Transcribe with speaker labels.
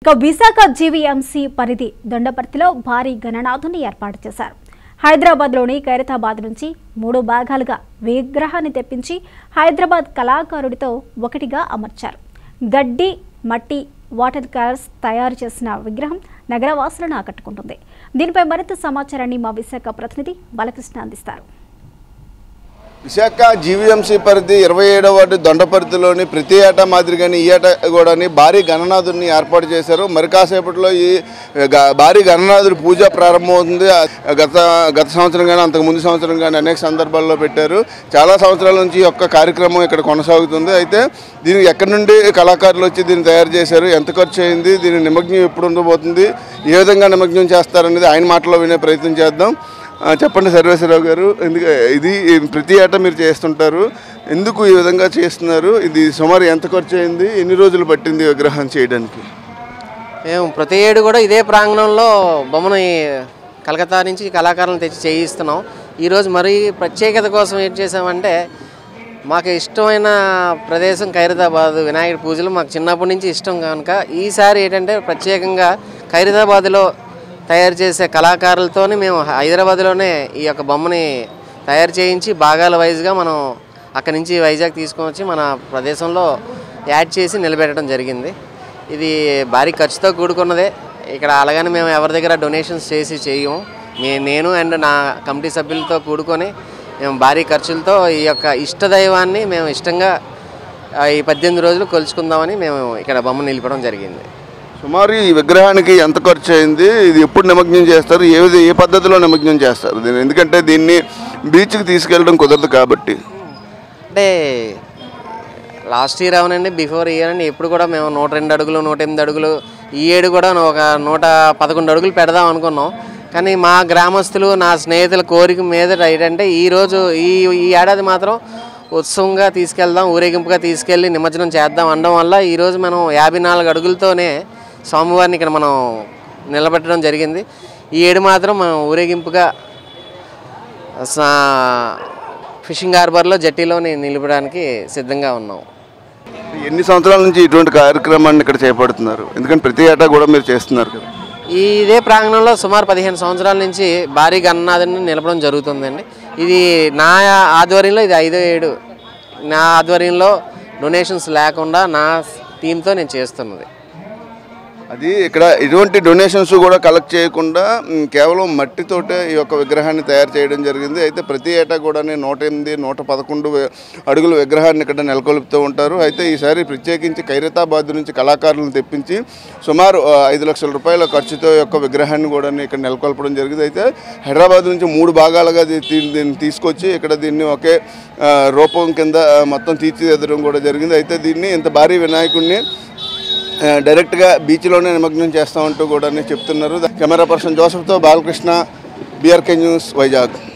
Speaker 1: ఇక విశాఖ జీవీఎంసీ పరిధి దొండపర్తిలో భారీ గణనాథుని ఏర్పాటు చేశారు. హైదరాబాద్లోని ఖైరతాబాద్ నుంచి 3 భాగాలుగా విగ్రహాన్ని తెప్పించి హైదరాబాద్ కళాకారుడితో ఒకటిగా అమర్చారు. గడ్డి, మట్టి, వాటర్ కలర్స్ తయారు చేసిన విగ్రహం నగరవాసులను ఆకట్టుకుంటుంది. దీనిపై మరింత సమాచారాన్ని మా విశాఖ ప్రతినిధి బాలకృష్ణ అందిస్తారు.
Speaker 2: విశాఖ జీవీఎంసీ పరిధి 27వ వార్డు దొండపర్తిలోని ప్రతి ఏటా మాదిరిగానే ఈ ఏటా కూడా భారీ గణనాథుడిని ఏర్పాటు చేశారు. మరి కాసేపట్లో ఈ భారీ గణనాథుడి పూజ ప్రారంభమవుతుంది. గత సంవత్సరం కానీ అంతకుముందు సంవత్సరం కానీ అనేక సందర్భాల్లో పెట్టారు. చాలా సంవత్సరాల నుంచి ఈ యొక్క కార్యక్రమం ఇక్కడ కొనసాగుతుంది. అయితే దీనికి ఎక్కడి నుండి కళాకారులు వచ్చి దీన్ని తయారు చేశారు, ఎంత ఖర్చు అయింది, దీని నిమగ్నం ఎప్పుడు ఉండబోతుంది, ఏ విధంగా నిమగ్నం చేస్తారనేది ఆయన మాటలో వినే ప్రయత్నం చేద్దాం. చెప్పండి సర్వేశ్వరరావు గారు, ఇది ప్రతి ఏటా మీరు చేస్తుంటారు, ఎందుకు ఈ విధంగా చేస్తున్నారు, ఇది సుమారు ఎంత ఖర్చు అయింది, ఎన్ని రోజులు పట్టింది విగ్రహం చేయడానికి?
Speaker 3: మేము ప్రతి ఏడు కూడా ఇదే ప్రాంగణంలో బొమ్మను కలకత్తా నుంచి కళాకారులను తెచ్చి చేయిస్తున్నాం. ఈరోజు మరీ ప్రత్యేకత కోసం ఏం చేసామంటే, మాకు ఇష్టమైన ప్రదేశం ఖైరతాబాద్ వినాయకుడి పూజలు మాకు చిన్నప్పటి నుంచి ఇష్టం కనుక ఈసారి ఏంటంటే ప్రత్యేకంగా ఖైరతాబాద్లో తయారు చేసే కళాకారులతోనే మేము హైదరాబాద్లోనే ఈ యొక్క బొమ్మని తయారు చేయించి భాగాల వైజ్గా మనం అక్కడి నుంచి వైజాగ్ తీసుకొని వచ్చి మన ప్రదేశంలో యాడ్ చేసి నిలబెట్టడం జరిగింది. ఇది భారీ ఖర్చుతో కూడుకున్నదే. ఇక్కడ అలాగని మేము ఎవరి దగ్గర డొనేషన్స్ చేసి చేయము. నేను అండ్ నా కమిటీ సభ్యులతో కూడుకొని మేము భారీ ఖర్చులతో ఈ యొక్క ఇష్టదైవాన్ని మేము ఇష్టంగా ఈ 18 రోజులు కొలుచుకుందామని మేము ఇక్కడ బొమ్మను నిలపడం జరిగింది.
Speaker 2: సుమారు ఈ విగ్రహానికి ఎంత ఖర్చు అయింది, ఇది ఎప్పుడు నిమగ్నం చేస్తారు, ఏ పద్ధతిలో నిమగ్నం చేస్తారు దీన్ని? ఎందుకంటే దీన్ని బీచ్కి తీసుకెళ్ళడం కుదరదు కాబట్టి.
Speaker 3: అంటే లాస్ట్ ఇయర్ అవునండి, బిఫోర్ ఇయర్ అండి, ఎప్పుడు కూడా మేము 102 అడుగులు 108 అడుగులు, ఈ ఏడు కూడా ఒక 111 అడుగులు పెడదాం అనుకున్నాం. కానీ మా గ్రామస్తులు నా స్నేహితుల కోరిక మీద ఏంటంటే ఈరోజు ఈ ఏడాది మాత్రం ఉత్సవంగా తీసుకెళ్దాం, ఊరేగింపుగా తీసుకెళ్ళి నిమజ్జనం చేద్దాం అనడం వల్ల ఈరోజు మనం 54 అడుగులతోనే స్వామివారిని ఇక్కడ మనం నిలబెట్టడం జరిగింది. ఈ ఏడు మాత్రం మనం ఊరేగింపుగా ఫిషింగ్ హార్బర్లో జట్టీలోని నిలపడానికి సిద్ధంగా ఉన్నాం.
Speaker 2: ఎన్ని సంవత్సరాల నుంచి ఇటువంటి కార్యక్రమాన్ని ఇక్కడ చేపడుతున్నారు? ఎందుకంటే ప్రతి ఏటా కూడా మీరు చేస్తున్నారు కదా.
Speaker 3: ఇదే ప్రాంగణంలో సుమారు 15 సంవత్సరాల నుంచి భారీ గణనాథుని నిలపడం జరుగుతుందండి. ఇది నా ఆధ్వర్యంలో ఇది 5వ ఏడు. నా ఆధ్వర్యంలో డొనేషన్స్ లేకుండా నా టీంతో నేను చేస్తున్నది.
Speaker 2: అది ఇక్కడ ఎటువంటి డొనేషన్స్ కూడా కలెక్ట్ చేయకుండా కేవలం మట్టితోటే ఈ యొక్క విగ్రహాన్ని తయారు చేయడం జరిగింది. అయితే ప్రతి ఏటా కూడా 108, 111 అడుగుల విగ్రహాన్ని ఇక్కడ నెలకొల్పుతూ ఉంటారు. అయితే ఈసారి ప్రత్యేకించి ఖైరతాబాద్ నుంచి కళాకారులను తెప్పించి సుమారు 5 లక్షల రూపాయల ఖర్చుతో యొక్క విగ్రహాన్ని కూడా ఇక్కడ నెలకొల్పడం జరిగింది. అయితే హైదరాబాద్ నుంచి 3 భాగాలుగా దీన్ని తీసుకొచ్చి ఇక్కడ దీన్ని ఒకే రూపం కింద మొత్తం తీర్చిదిద్దడం కూడా జరిగింది. అయితే దీన్ని ఇంత భారీ వినాయకుడిని డైరెక్ట్గా బీచ్లోనే నిమగ్నం చేస్తామంటూ కూడా చెప్తున్నారు. కెమెరా పర్సన్ జోసెఫ్తో బాలకృష్ణ, బీఆర్కే న్యూస్, వైజాగ్.